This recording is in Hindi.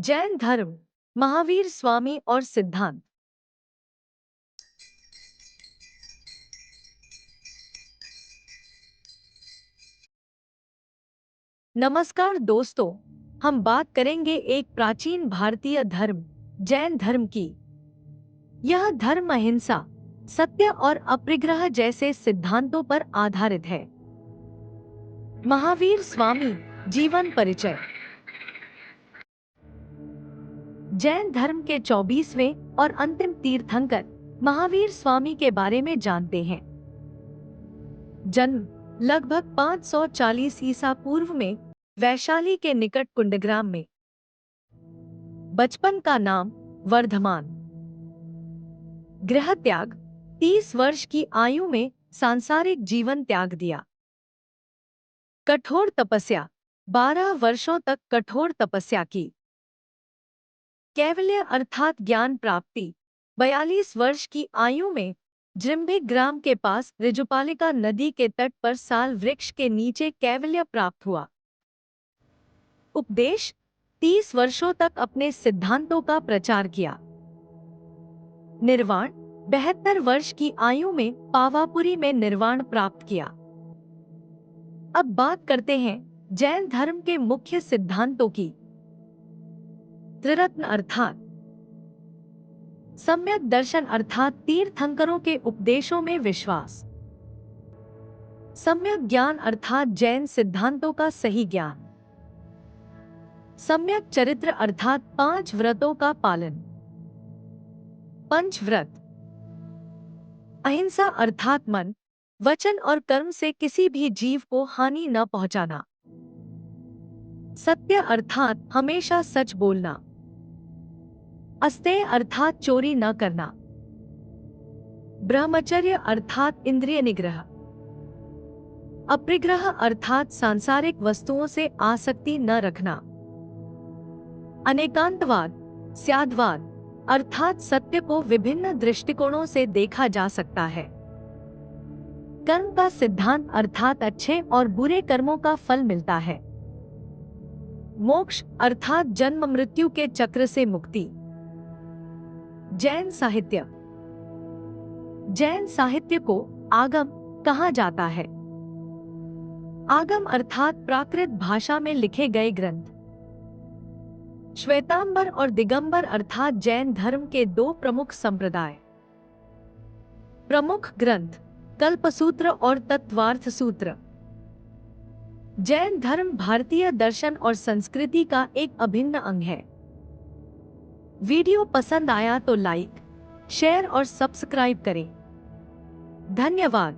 जैन धर्म, महावीर स्वामी और सिद्धांत। नमस्कार दोस्तों, हम बात करेंगे एक प्राचीन भारतीय धर्म जैन धर्म की। यह धर्म अहिंसा, सत्य और अपरिग्रह जैसे सिद्धांतों पर आधारित है। महावीर स्वामी जीवन परिचय। जैन धर्म के 24वें और अंतिम तीर्थंकर महावीर स्वामी के बारे में जानते हैं। जन्म लगभग 540 ईसा पूर्व में वैशाली के निकट कुंडग्राम में। बचपन का नाम वर्धमान। गृह त्याग, 30 वर्ष की आयु में सांसारिक जीवन त्याग दिया। कठोर तपस्या, 12 वर्षों तक कठोर तपस्या की। कैवल्य अर्थात ज्ञान प्राप्ति, 42 वर्ष की आयु में जृंभिक ग्राम के पास ऋजुपालिका नदी के तट पर साल वृक्ष के नीचे कैवल्य प्राप्त हुआ। उपदेश, 30 वर्षों तक अपने सिद्धांतों का प्रचार किया। निर्वाण, 72 वर्ष की आयु में पावापुरी में निर्वाण प्राप्त किया। अब बात करते हैं जैन धर्म के मुख्य सिद्धांतों की। त्रिरत्न अर्थात सम्यक दर्शन अर्थात तीर्थंकरों के उपदेशों में विश्वास। सम्यक ज्ञान अर्थात जैन सिद्धांतों का सही ज्ञान। सम्यक चरित्र अर्थात 5 व्रतों का पालन। पंचव्रत। अहिंसा अर्थात मन, वचन और कर्म से किसी भी जीव को हानि न पहुंचाना। सत्य अर्थात हमेशा सच बोलना। अस्तेय अर्थात चोरी न करना। ब्रह्मचर्य अर्थात इंद्रिय निग्रह। अपरिग्रह अर्थात सांसारिक वस्तुओं से आसक्ति न रखना। अनेकांतवाद, स्याद्वाद अर्थात सत्य को विभिन्न दृष्टिकोणों से देखा जा सकता है। कर्म का सिद्धांत अर्थात अच्छे और बुरे कर्मों का फल मिलता है। मोक्ष अर्थात जन्म मृत्यु के चक्र से मुक्ति। जैन साहित्य। जैन साहित्य को आगम कहा जाता है। आगम अर्थात प्राकृत भाषा में लिखे गए ग्रंथ। श्वेतांबर और दिगंबर अर्थात जैन धर्म के 2 प्रमुख संप्रदाय। प्रमुख ग्रंथ कल्पसूत्र और तत्वार्थ सूत्र। जैन धर्म भारतीय दर्शन और संस्कृति का एक अभिन्न अंग है। वीडियो पसंद आया तो लाइक, शेयर और सब्सक्राइब करें। धन्यवाद।